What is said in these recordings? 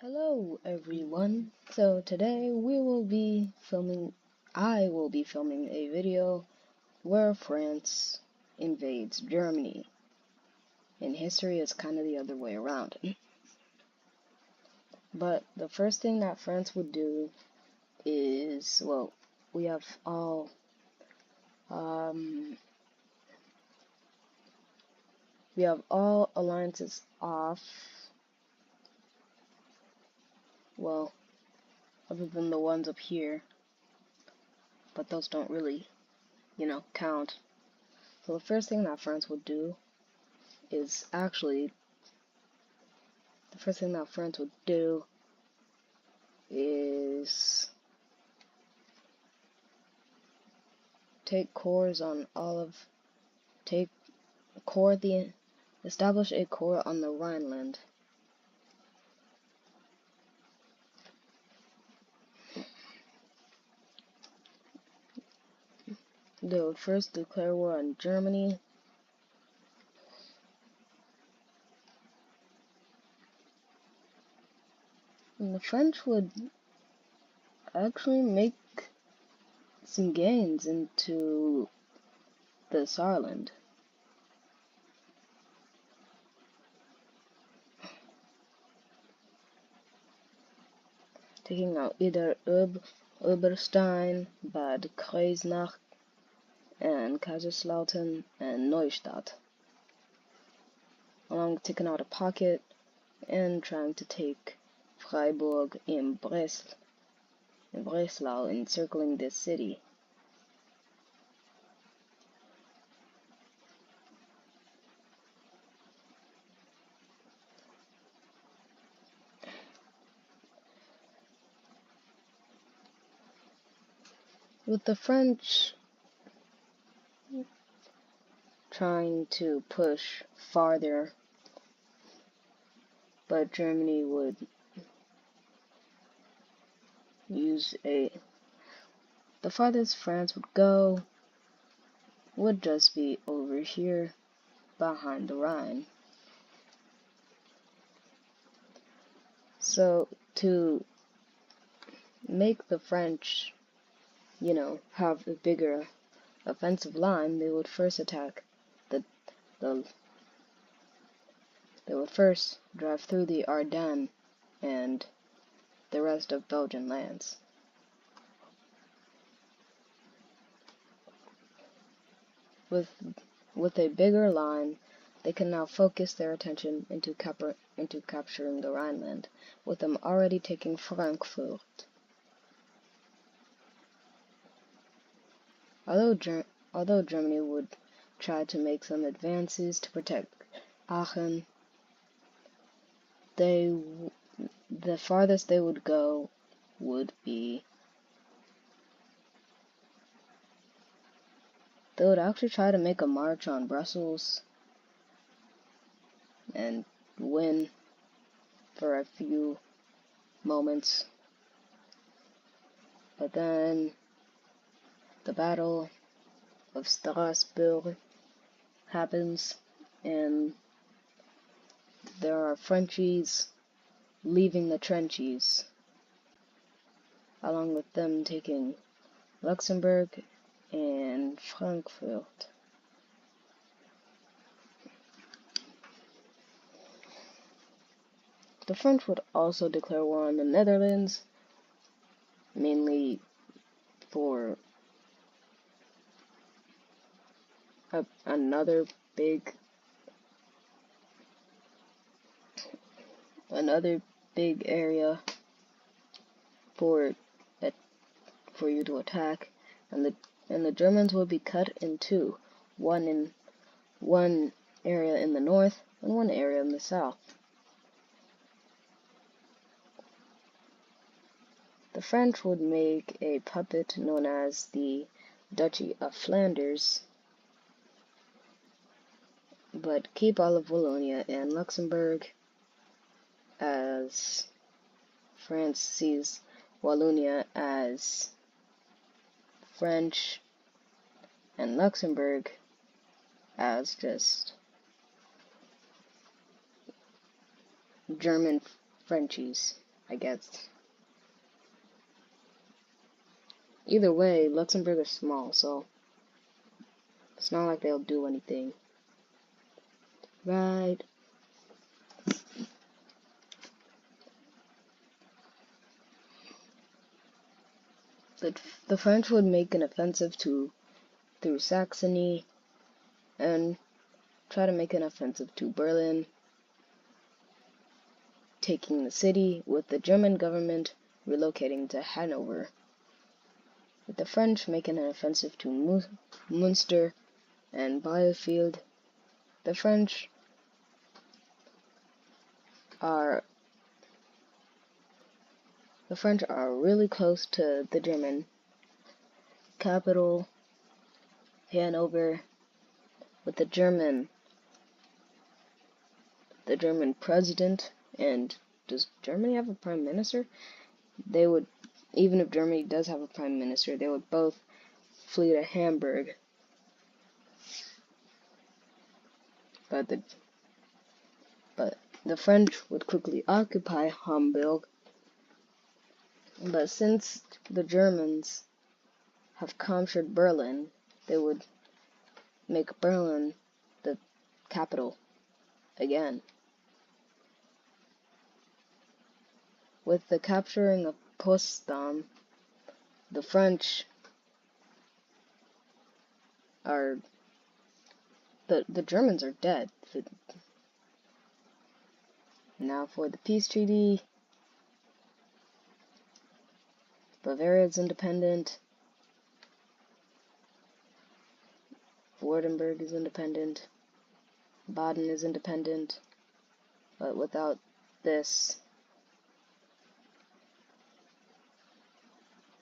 Hello everyone. So today I will be filming a video where France invades Germany. In history it's kind of the other way around. But the first thing that France would do is, well, we have all alliances off. Well, other than the ones up here, but those don't really, count. So the first thing that France would do is establish a core on the Rhineland. They would first declare war on Germany. And the French would actually make some gains into the Saarland. Taking out either Oberstein, Bad Kreuznach, and Kaiserslautern and Neustadt, along with taking out a pocket and trying to take Freiburg in Breslau, encircling this city. With the French trying to push farther, but Germany would the farthest France would go would just be over here behind the Rhine. So to make the French, have a bigger offensive line, they would first drive through the Ardennes and the rest of Belgian lands. With a bigger line, they can now focus their attention into capturing the Rhineland, with them already taking Frankfurt. Although Germany would try to make some advances to protect Aachen, the farthest they would go would be they would actually try to make a march on Brussels and win for a few moments. But then the Battle of Strasbourg happens, and there are Frenchies leaving the trenches, along with them taking Luxembourg and Frankfurt. The French would also declare war on the Netherlands, mainly for another big area for you to attack, and the Germans would be cut in two, one area in the north and one area in the south. The French would make a puppet known as the Duchy of Flanders, but keep all of Wallonia and Luxembourg, as France sees Wallonia as French and Luxembourg as just German Frenchies. I guess. Either way, Luxembourg is small, so it's not like they'll do anything. Right. The French would make an offensive through Saxony and try to make an offensive to Berlin, taking the city, with the German government relocating to Hanover, with the French making an offensive to Munster and Bielefeld. The French are really close to the German capital, Hanover, with the German president. And does Germany have a prime minister? They would, even if Germany does have a prime minister, they would both flee to Hamburg. But the French would quickly occupy Hamburg. But since the Germans have captured Berlin, they would make Berlin the capital again. With the capturing of Potsdam, the French are... The Germans are dead. Now for the peace treaty. Bavaria is independent. Württemberg is independent. Baden is independent. But without this,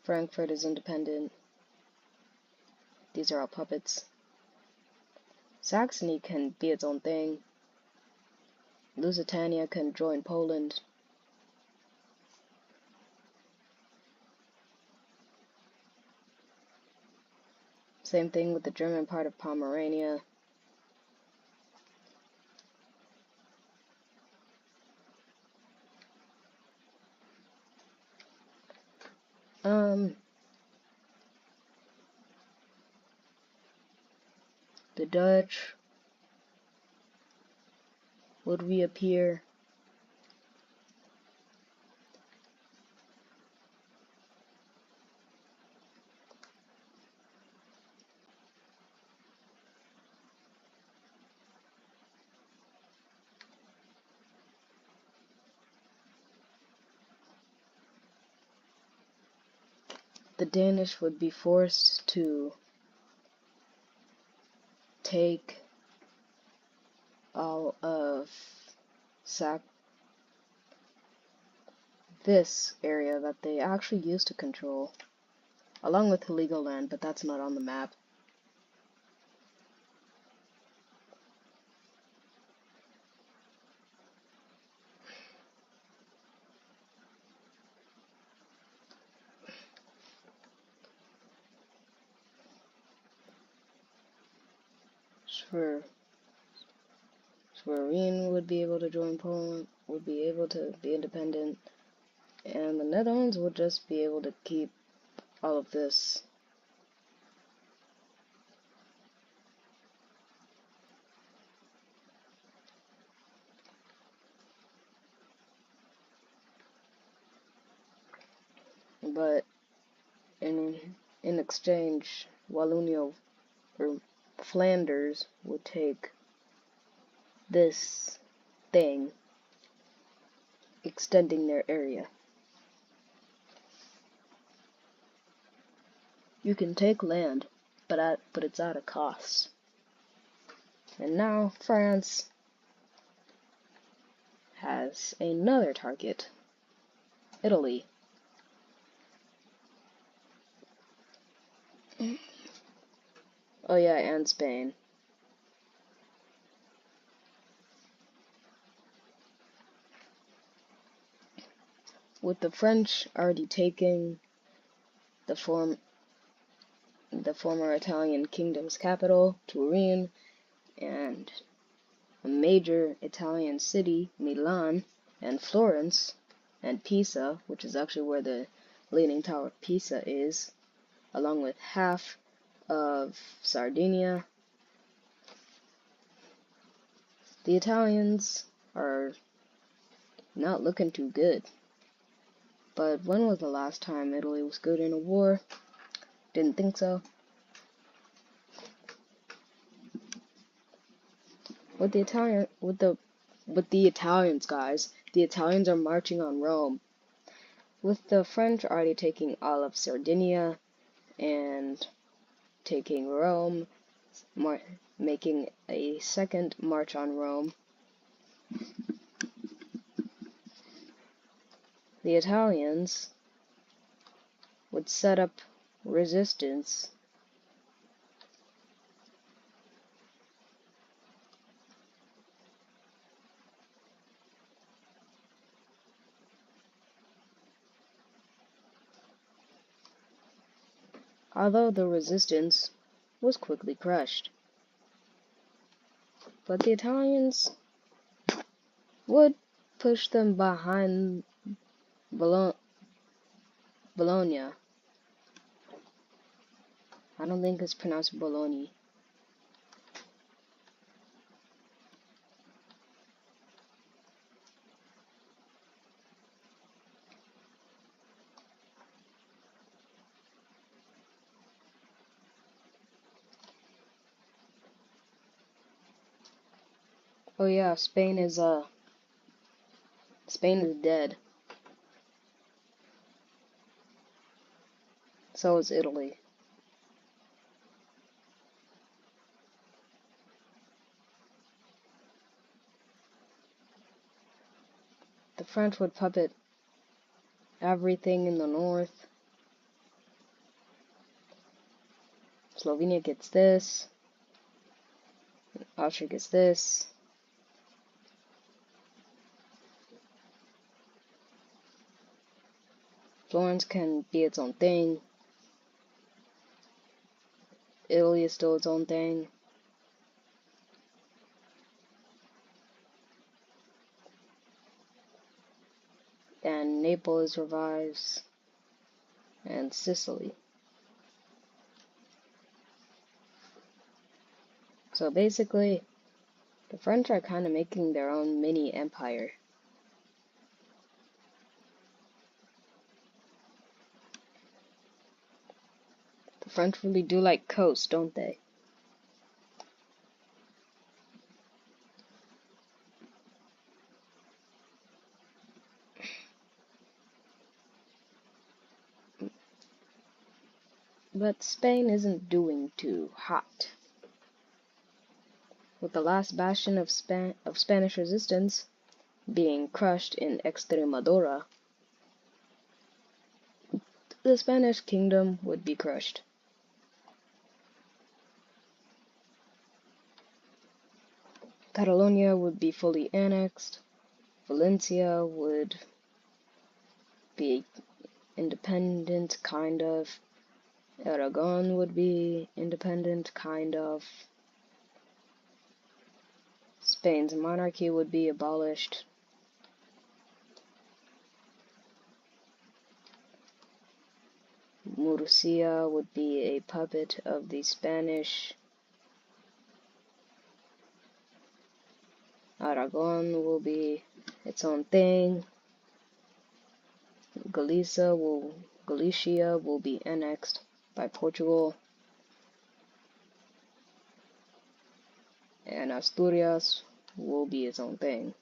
Frankfurt is independent. These are all puppets. Saxony can be its own thing. Lusitania can join Poland. Same thing with the German part of Pomerania. The Dutch would reappear. The Danish would be forced to take all of this area that they actually used to control, along with illegal land, but that's not on the map. Schwerin would be able to join Poland, would be able to be independent, and the Netherlands would just be able to keep all of this. But in exchange, Wallonia or Flanders would take this thing, extending their area. You can take land, but it's at a cost. And now France has another target, Italy. Oh yeah, and Spain. With the French already taking the former Italian kingdom's capital, Turin, and a major Italian city, Milan, and Florence, and Pisa, which is actually where the Leaning Tower of Pisa is, along with half of Sardinia. The Italians are not looking too good. But when was the last time Italy was good in a war? Didn't think so. With the Italians, guys, the Italians are marching on Rome. With the French already taking all of Sardinia and taking Rome, making a second march on Rome, the Italians would set up resistance although the resistance was quickly crushed. But the Italians would push them behind Bologna. I don't think it's pronounced Bologna. Oh yeah, Spain is dead. So is Italy. The French would puppet everything in the north. Slovenia gets this. Austria gets this. Florence can be its own thing. Italy is still its own thing. And Naples revives. And Sicily. So basically, the French are kind of making their own mini empire. The French really do like coast, don't they? But Spain isn't doing too hot. With the last bastion of Spanish resistance being crushed in Extremadura, the Spanish kingdom would be crushed. Catalonia would be fully annexed. Valencia would be independent, kind of. Aragon would be independent, kind of. Spain's monarchy would be abolished. Murcia would be a puppet of the Spanish. Aragon will be its own thing. Galicia will be annexed by Portugal. And Asturias will be its own thing.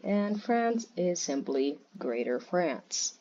And France is simply Greater France.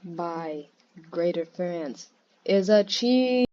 by Greater France is achieved.